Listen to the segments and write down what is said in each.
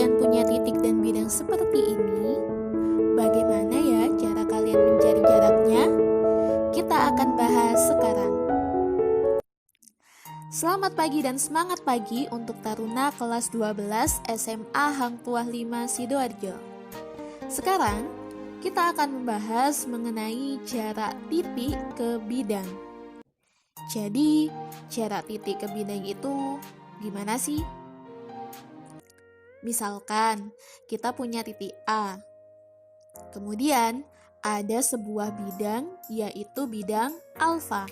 kalian punya titik dan bidang seperti ini, bagaimana ya cara kalian mencari jaraknya? Kita akan bahas sekarang. Selamat pagi dan semangat pagi untuk Taruna kelas 12 SMA Hang Tuah 5 Sidoarjo. Sekarang, kita akan membahas mengenai jarak titik ke bidang. Jadi, jarak titik ke bidang itu gimana sih? Misalkan, kita punya titik A. Kemudian, ada sebuah bidang, yaitu bidang alfa.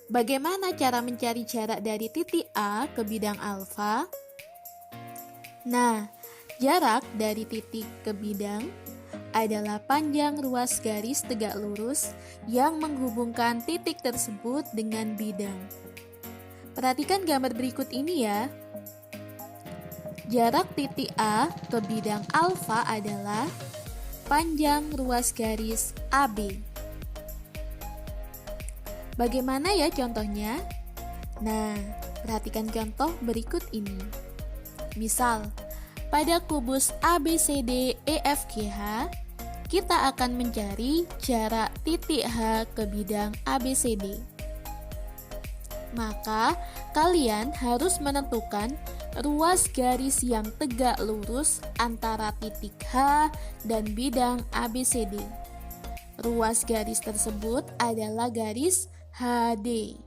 Bagaimana cara mencari jarak dari titik A ke bidang alfa? Nah, jarak dari titik ke bidang adalah panjang ruas garis tegak lurus yang menghubungkan titik tersebut dengan bidang. Perhatikan gambar berikut ini ya. Jarak titik A ke bidang alfa adalah panjang ruas garis AB. Bagaimana ya contohnya? Nah, perhatikan contoh berikut ini. Misal, pada kubus ABCD EFGH, kita akan mencari jarak titik H ke bidang ABCD. Maka, kalian harus menentukan ruas garis yang tegak lurus antara titik H dan bidang ABCD. Ruas garis tersebut adalah garis HD.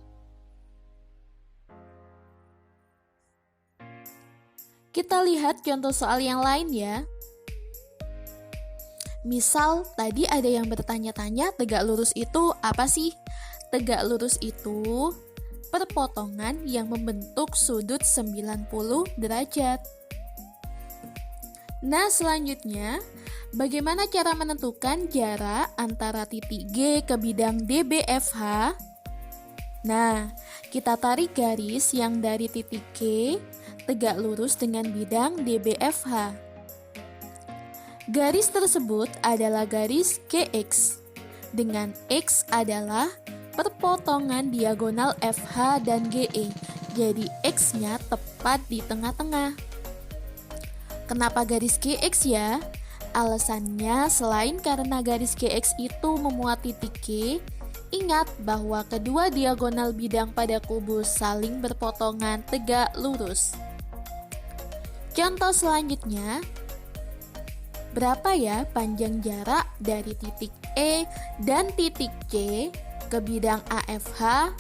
Kita lihat contoh soal yang lain ya. Misal, tadi ada yang bertanya-tanya tegak lurus itu apa sih? Tegak lurus itu perpotongan yang membentuk sudut 90 derajat. Nah, selanjutnya, bagaimana cara menentukan jarak antara titik G ke bidang DBFH? Nah, kita tarik garis yang dari titik G tegak lurus dengan bidang DBFH. Garis tersebut adalah garis GX, dengan X adalah perpotongan diagonal FH dan GE, jadi X-nya tepat di tengah-tengah. Kenapa garis GX ya? Alasannya selain karena garis GX itu memuat titik G, ingat bahwa kedua diagonal bidang pada kubus saling berpotongan tegak lurus. Contoh selanjutnya, berapa ya panjang jarak dari titik E dan titik C ke bidang AFH?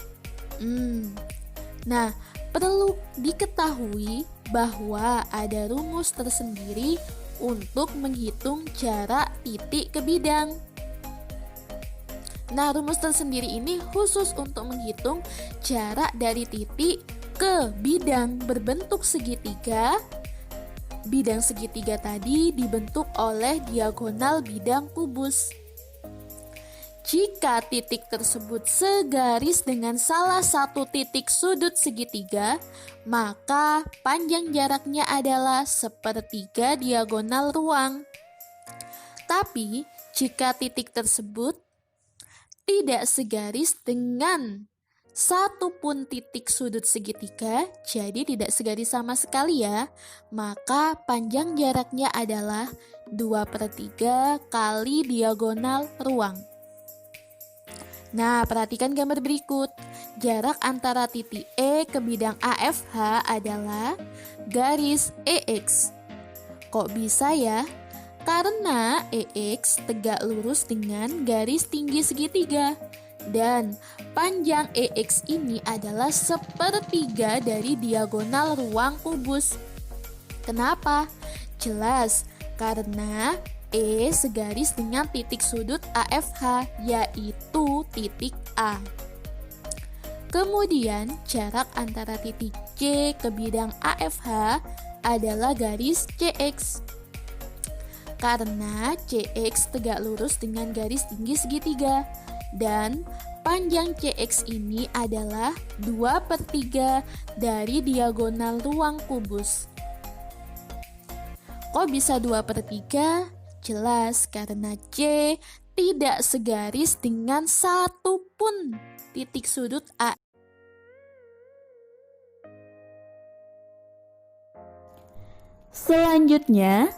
Nah, perlu diketahui bahwa ada rumus tersendiri untuk menghitung jarak titik ke bidang. Nah, rumus tersendiri ini khusus untuk menghitung jarak dari titik ke bidang berbentuk segitiga. Bidang segitiga tadi dibentuk oleh diagonal bidang kubus. Jika titik tersebut segaris dengan salah satu titik sudut segitiga, maka panjang jaraknya adalah sepertiga diagonal ruang. Tapi, jika titik tersebut tidak segaris dengan satu pun titik sudut segitiga, jadi tidak segaris sama sekali ya, maka panjang jaraknya adalah 2/3 kali diagonal ruang. Nah, perhatikan gambar berikut. Jarak antara titik E ke bidang AFH adalah garis EX. Kok bisa ya? Karena EX tegak lurus dengan garis tinggi segitiga. Dan panjang EX ini adalah sepertiga dari diagonal ruang kubus. Kenapa? Jelas, karena E segaris dengan titik sudut AFH, yaitu titik A. Kemudian, jarak antara titik C ke bidang AFH adalah garis CX. Karena CX tegak lurus dengan garis tinggi segitiga, dan panjang CX ini adalah 2/3 dari diagonal ruang kubus. Kok bisa 2/3? Jelas karena C tidak segaris dengan satu pun titik sudut A. Selanjutnya,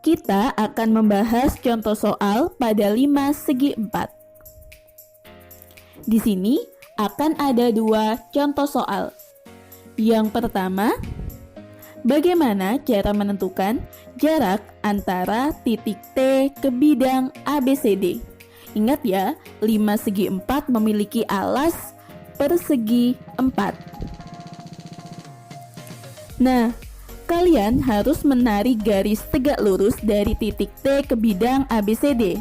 kita akan membahas contoh soal pada 5 segi 4. Di sini akan ada 2 contoh soal. Yang pertama, bagaimana cara menentukan jarak antara titik T ke bidang ABCD? Ingat ya, 5 segi 4 memiliki alas persegi 4. Nah, kalian harus menarik garis tegak lurus dari titik T ke bidang ABCD.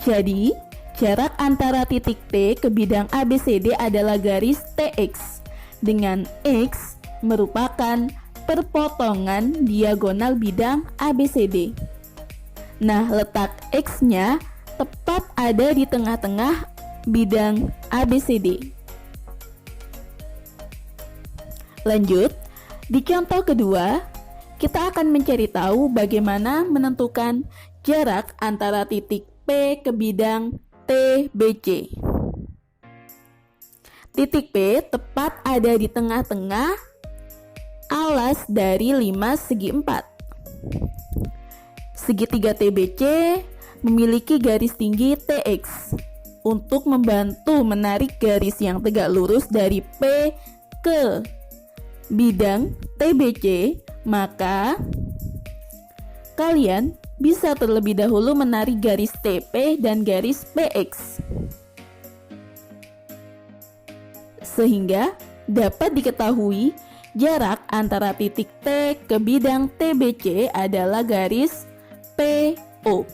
Jadi, jarak antara titik T ke bidang ABCD adalah garis TX, dengan X merupakan perpotongan diagonal bidang ABCD. Nah, letak X-nya tepat ada di tengah-tengah bidang ABCD. Lanjut, di contoh kedua, kita akan mencari tahu bagaimana menentukan jarak antara titik P ke bidang TBC. Titik P tepat ada di tengah-tengah alas dari 5 segi 4. Segitiga TBC memiliki garis tinggi TX. Untuk membantu menarik garis yang tegak lurus dari P ke bidang TBC, maka kalian bisa terlebih dahulu menarik garis TP dan garis PX, sehingga dapat diketahui jarak antara titik T ke bidang TBC adalah garis PO.